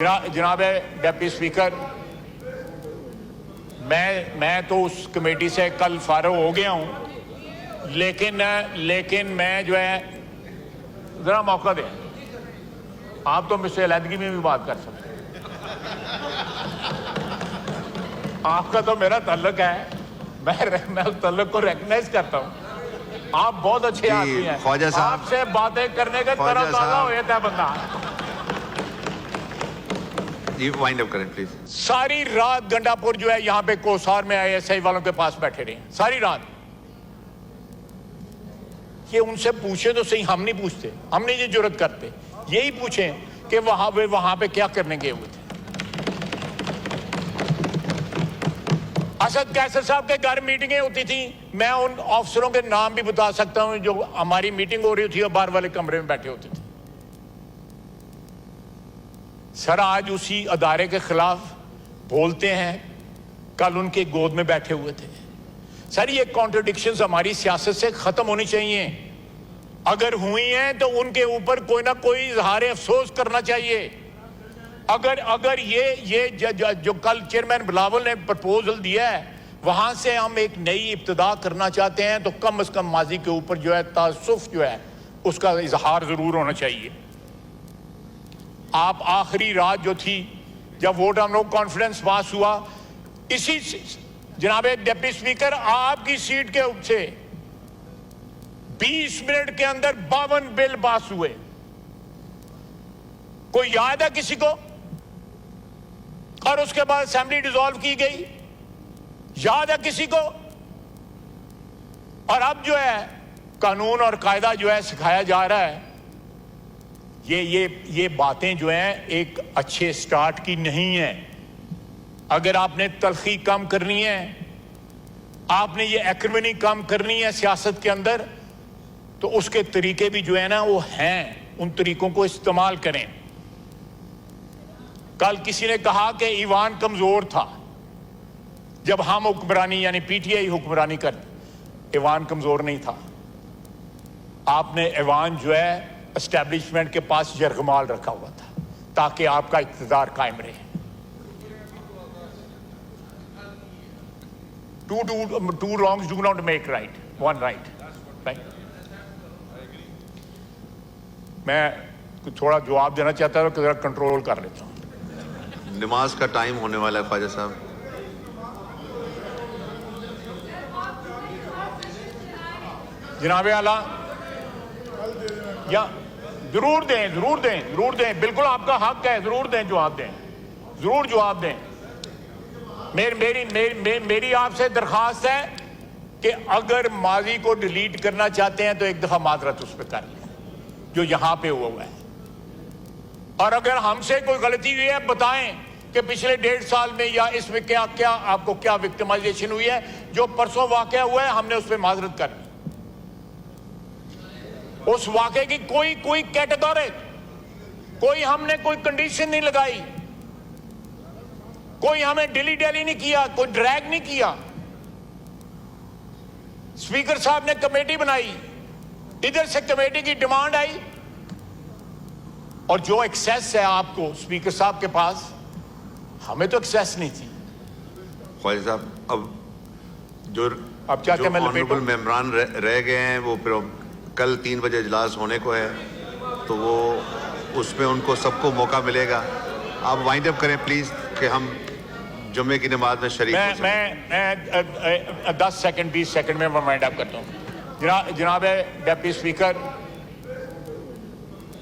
जनाब deputy speaker, मैं तो उस कमेटी से कल फारग हो गया हूं, लेकिन मैं जो है जरा मौका दें। आप तो मुझसे अलहदगी में भी बात कर सकते हैं। आपका तो मेरा ताल्लुक है, मैं उस ताल्लुक को रिकग्नाइज करता हूं। आप बहुत अच्छे आदमी हैं, आपसे बातें करने का तरह ताजा हो जाता है बंदा। वाइंड अप करें प्लीज। सारी रात गंडापुर जो है यहां पे कोसार में ISI वालों के पास बैठे रहे सारी रात। ये उनसे पूछे तो सही, हम नहीं पूछते, हम नहीं ये जुर्रत करते। यही पूछें कि वहां पे क्या करने गए हुए थे। असद कैसर साहब के घर मीटिंगें होती थी, मैं उन अफसरों के नाम भी बता सकता हूं जो हमारी मीटिंग हो रही थी और बाहर वाले कमरे में बैठे होते थे। सर आज उसी अदारे के खिलाफ बोलते हैं, कल उनके गोद में बैठे हुए थे। सर ये कॉन्ट्रडिक्शंस हमारी सियासत से खत्म होनी चाहिए। अगर हुई हैं तो उनके ऊपर कोई ना कोई इजहार अफसोस करना चाहिए। अगर ये जो कल चेयरमैन बिलावल ने प्रपोजल दिया है, वहां से हम एक नई इब्तिदा करना चाहते हैं, तो कम से कम माजी के ऊपर जो है तासुफ जो है उसका इजहार जरूर होना चाहिए। आप आखिरी रात जो थी जब वोट हम लोग कॉन्फ्रेंस पास हुआ, इसी जनाब डिप्टी स्पीकर आपकी सीट के से 20 मिनट के अंदर 52 बिल पास हुए। कोई याद है किसी को? और उसके बाद असेंबली डिसॉल्व की गई, याद है किसी को? और अब जो है कानून और कायदा जो है सिखाया जा रहा है। ये बातें जो हैं एक अच्छे स्टार्ट की नहीं है। अगर आपने तलखी कम करनी है, आपने ये एक्रिमनी कम करनी है सियासत के अंदर, तो उसके तरीके भी जो है ना वो हैं, उन तरीकों को इस्तेमाल करें। कल किसी ने कहा कि ईवान कमजोर था जब हम हुक्मरानी यानी PTI हुक्मरानी कर, ईवान कमजोर नहीं था। आपने ईवान जो है एस्टेब्लिशमेंट के पास यरगमाल रखा हुआ था ताकि आपका इक़्तिदार कायम रहे। Two wrongs do not make right, one right. मैं थोड़ा जवाब देना चाहता हूं, जरा कंट्रोल कर लेता हूं। नमाज का टाइम होने वाला है ख्वाजा साहब। जनाबे आला या जरूर दें, बिल्कुल आपका हक है, जरूर दें, जवाब दें। मेरी आपसे दरखास्त है कि अगर माजी को डिलीट करना चाहते हैं तो एक दफा माजरत उस पर कर लें जो यहां पे हुआ है। और अगर हमसे कोई गलती हुई है बताएं कि पिछले 1.5 साल में या इसमें क्या आपको क्या विक्टिमाइजेशन हुई है। जो परसों वाकया हुआ है हमने उस पर माजरत कर ली। उस वाकये की कोई कैटेगरी, हमने कोई कंडीशन नहीं लगाई, कोई हमें डिली नहीं किया, कोई ड्रैग नहीं किया। स्पीकर साहब ने कमेटी बनाई, इधर से कमेटी की डिमांड आई, और जो एक्सेस है आपको स्पीकर साहब के पास, हमें तो एक्सेस नहीं थी। ख्वाजा साहब अब क्या मैं ऑनरेबल मेंबरान रह गए हैं, वो फिर कल 3 बजे इजलास होने को है, तो वो उसमें उनको सबको मौका मिलेगा। आप वाइंड अप करें प्लीज कि हम जुम्मे की नमाज में शरीक हो सकें। मैं 10 सेकंड 20 सेकंड में वाइंड अप करता हूँ। जनाब डिप्टी स्पीकर,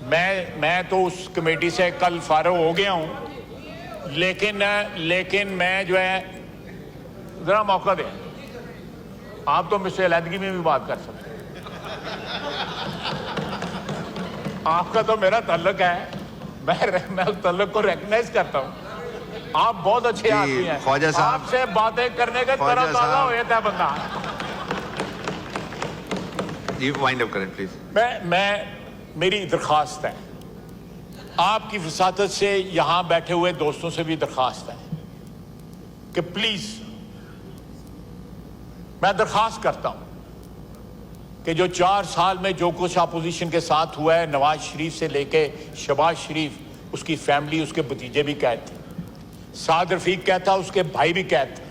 मैं तो उस कमेटी से कल फारग हो गया हूँ, लेकिन मैं जो है जरा मौका दें। आप तो मुझसे अलहदगी में भी बात कर सकते हैं। आपका तो मेरा ताल्लुक है, मैं उस ताल्लुक को रिकग्नाइज करता हूं। आप बहुत अच्छे आदमी हैं, ख्वाजा साहब आपसे बातें करने का तरह ताजा हो जाता है बंदा। वाइंड अप करें प्लीज। मेरी दरखास्त है, आपकी वसातत से यहां बैठे हुए दोस्तों से भी दरखास्त है कि प्लीज, मैं दरखास्त करता हूं कि जो 4 साल में जो कुछ अपोजिशन के साथ हुआ है, नवाज शरीफ से लेके शहबाज शरीफ, उसकी फैमिली, उसके भतीजे भी कैद थे। साद रफीक कैद था, उसके भाई भी कैद थे,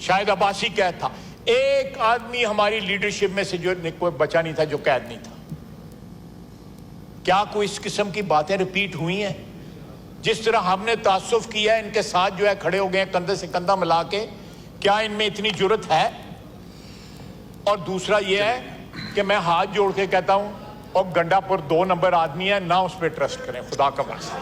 शायद अब्बासी कैद था। एक आदमी हमारी लीडरशिप में से जो कोई बचा नहीं था जो कैद नहीं था। क्या कोई इस किस्म की बातें रिपीट हुई हैं? जिस तरह हमने तासुफ किया है, इनके साथ जो है खड़े हो गए कंधे से कंधा मिला के, क्या इनमें इतनी जुर्रत है? और दूसरा यह है कि मैं हाथ जोड़ के कहता हूं, और गंडापुर 2 नंबर आदमी है ना, उस पर ट्रस्ट करें, खुदा का वास्ता।